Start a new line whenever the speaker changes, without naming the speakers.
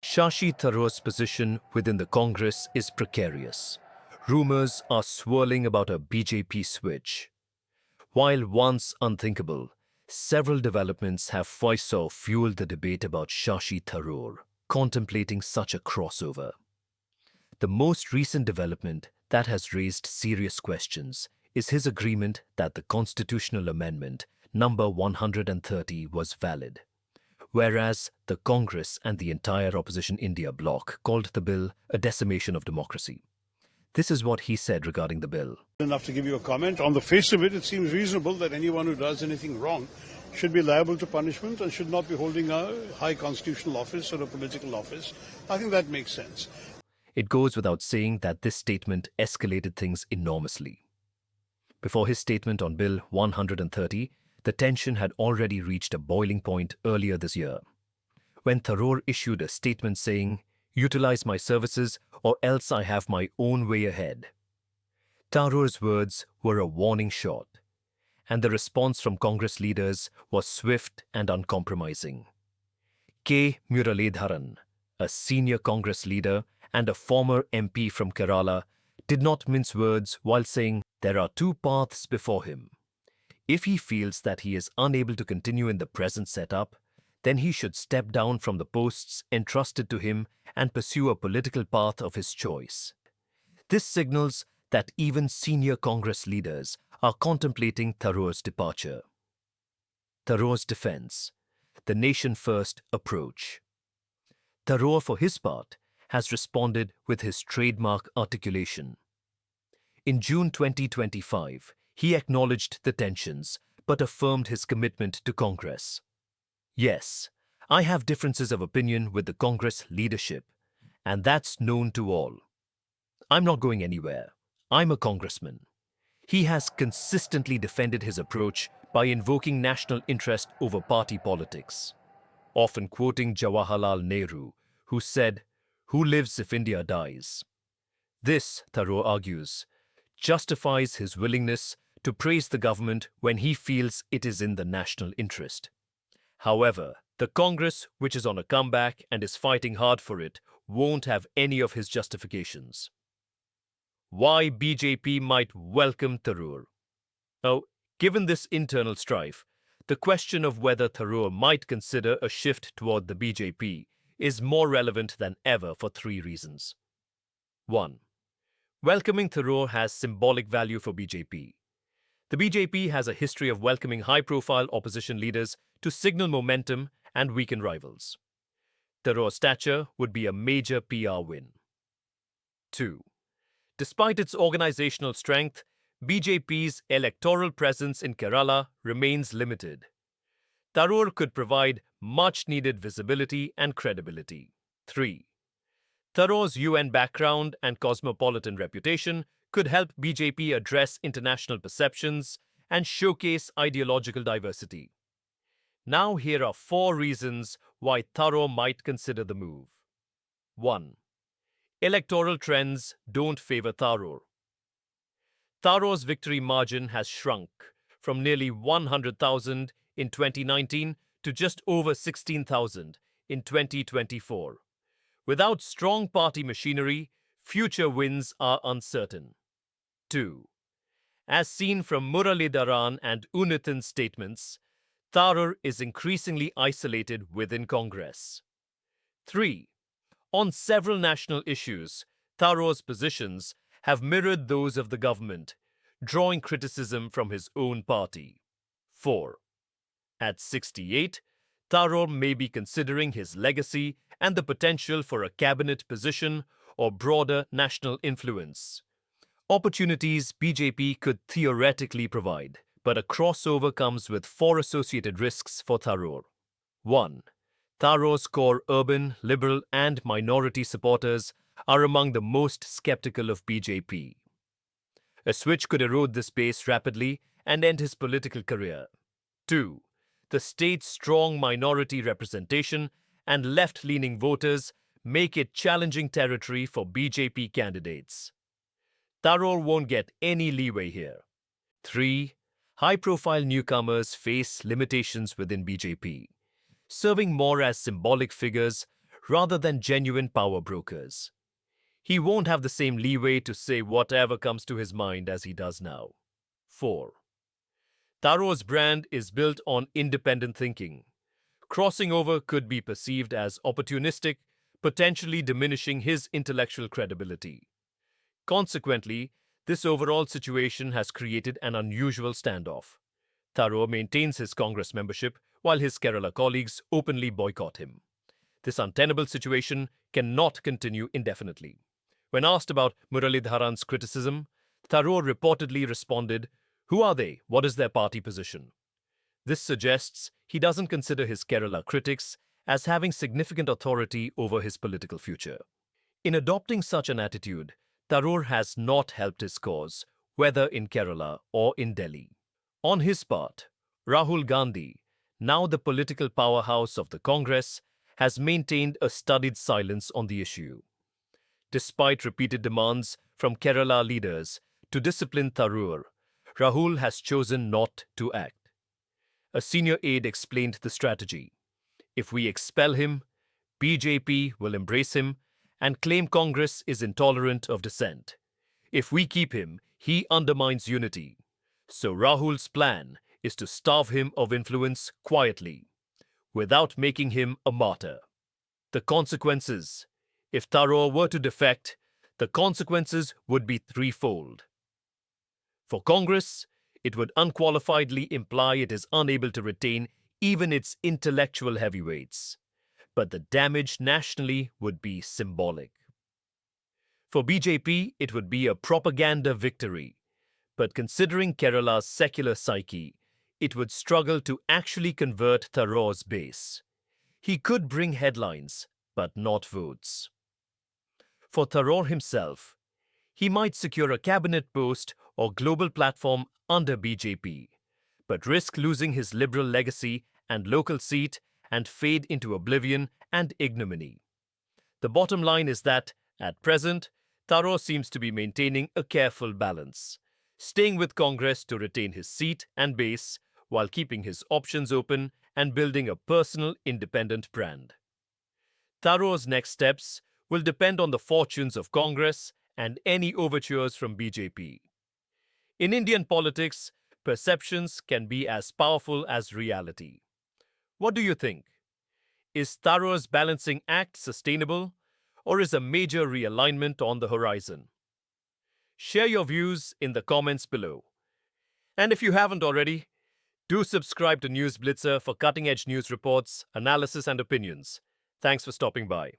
Shashi Tharoor's position within the Congress is precarious. Rumors are swirling about a BJP switch. While once unthinkable, several developments have also fueled the debate about Shashi Tharoor contemplating such a crossover. The most recent development that has raised serious questions is his agreement that the constitutional amendment number 130 was valid, whereas the Congress and the entire opposition India bloc called the bill a decimation of democracy. This is what he said regarding the bill.
Enough to give you a comment. On the face of it, it seems reasonable that anyone who does anything wrong should be liable to punishment and should not be holding a high constitutional office or a political office. I think that makes sense.
It goes without saying that this statement escalated things enormously. Before his statement on Bill 130, the tension had already reached a boiling point earlier this year, when Tharoor issued a statement saying, "Utilize my services or else I have my own way ahead." Tharoor's words were a warning shot, and the response from Congress leaders was swift and uncompromising. Muralidharan, a senior Congress leader and a former MP from Kerala, did not mince words while saying there are two paths before him. If he feels that he is unable to continue in the present setup, then he should step down from the posts entrusted to him and pursue a political path of his choice. This signals that even senior Congress leaders are contemplating Tharoor's departure. Tharoor's defense, the nation-first approach. Tharoor, for his part, has responded with his trademark articulation. In June 2025, he acknowledged the tensions but affirmed his commitment to Congress. "Yes, I have differences of opinion with the Congress leadership, and that's known to all. I'm not going anywhere. I'm a congressman." He has consistently defended his approach by invoking national interest over party politics, often quoting Jawaharlal Nehru, who said, "Who lives if India dies?" This, Tharoor argues, justifies his willingness to praise the government when he feels it is in the national interest. However, the Congress, which is on a comeback and is fighting hard for it, won't have any of his justifications. Why BJP might welcome Tharoor? Now, given this internal strife, the question of whether Tharoor might consider a shift toward the BJP is more relevant than ever for three reasons. 1. Welcoming Tharoor has symbolic value for BJP. The BJP has a history of welcoming high-profile opposition leaders to signal momentum and weaken rivals. Tharoor's stature would be a major PR win. 2. Despite its organizational strength, BJP's electoral presence in Kerala remains limited. Tharoor could provide much-needed visibility and credibility. 3. Tharoor's UN background and cosmopolitan reputation could help BJP address international perceptions and showcase ideological diversity. Now here are 4 reasons why Tharoor might consider the move. 1. Electoral trends don't favor Tharoor. Tharoor's victory margin has shrunk from nearly 100,000 in 2019 to just over 16,000 in 2024. Without strong party machinery, future wins are uncertain. 2. As seen from Muralidharan and Unithan's statements, Tharoor is increasingly isolated within Congress. 3. On several national issues, Tharoor's positions have mirrored those of the government, drawing criticism from his own party. 4. At 68, Tharoor may be considering his legacy and the potential for a cabinet position or broader national influence. Opportunities BJP could theoretically provide, but a crossover comes with 4 associated risks for Tharoor. 1. Tharoor's core urban, liberal and minority supporters are among the most skeptical of BJP. A switch could erode this base rapidly and end his political career. 2. The state's strong minority representation and left-leaning voters make it challenging territory for BJP candidates. Tharoor won't get any leeway here. 3. High-profile newcomers face limitations within BJP, serving more as symbolic figures rather than genuine power brokers. He won't have the same leeway to say whatever comes to his mind as he does now. 4. Tharoor's brand is built on independent thinking. Crossing over could be perceived as opportunistic, potentially diminishing his intellectual credibility. Consequently, this overall situation has created an unusual standoff. Tharoor maintains his Congress membership while his Kerala colleagues openly boycott him. This untenable situation cannot continue indefinitely. When asked about Muralidharan's criticism, Tharoor reportedly responded, "Who are they? What is their party position?" This suggests he doesn't consider his Kerala critics as having significant authority over his political future. In adopting such an attitude, Tharoor has not helped his cause, whether in Kerala or in Delhi. On his part, Rahul Gandhi, now the political powerhouse of the Congress, has maintained a studied silence on the issue. Despite repeated demands from Kerala leaders to discipline Tharoor, Rahul has chosen not to act. A senior aide explained the strategy. If we expel him, BJP will embrace him and claim Congress is intolerant of dissent. If we keep him, he undermines unity. So Rahul's plan is to starve him of influence quietly, without making him a martyr. The consequences. If Tharoor were to defect, the consequences would be threefold. For Congress, it would unqualifiedly imply it is unable to retain even its intellectual heavyweights. But the damage nationally would be symbolic. For BJP, it would be a propaganda victory. But considering Kerala's secular psyche, it would struggle to actually convert Tharoor's base. He could bring headlines, but not votes. For Tharoor himself, he might secure a cabinet post or global platform under BJP, but risk losing his liberal legacy and local seat and fade into oblivion and ignominy. The bottom line is that, at present, Tharoor seems to be maintaining a careful balance, staying with Congress to retain his seat and base while keeping his options open and building a personal independent brand. Tharoor's next steps will depend on the fortunes of Congress and any overtures from BJP. In Indian politics, perceptions can be as powerful as reality. What do you think? Is Tharoor's balancing act sustainable, or is a major realignment on the horizon? Share your views in the comments below. And if you haven't already, do subscribe to News Blitzer for cutting-edge news reports, analysis and opinions. Thanks for stopping by.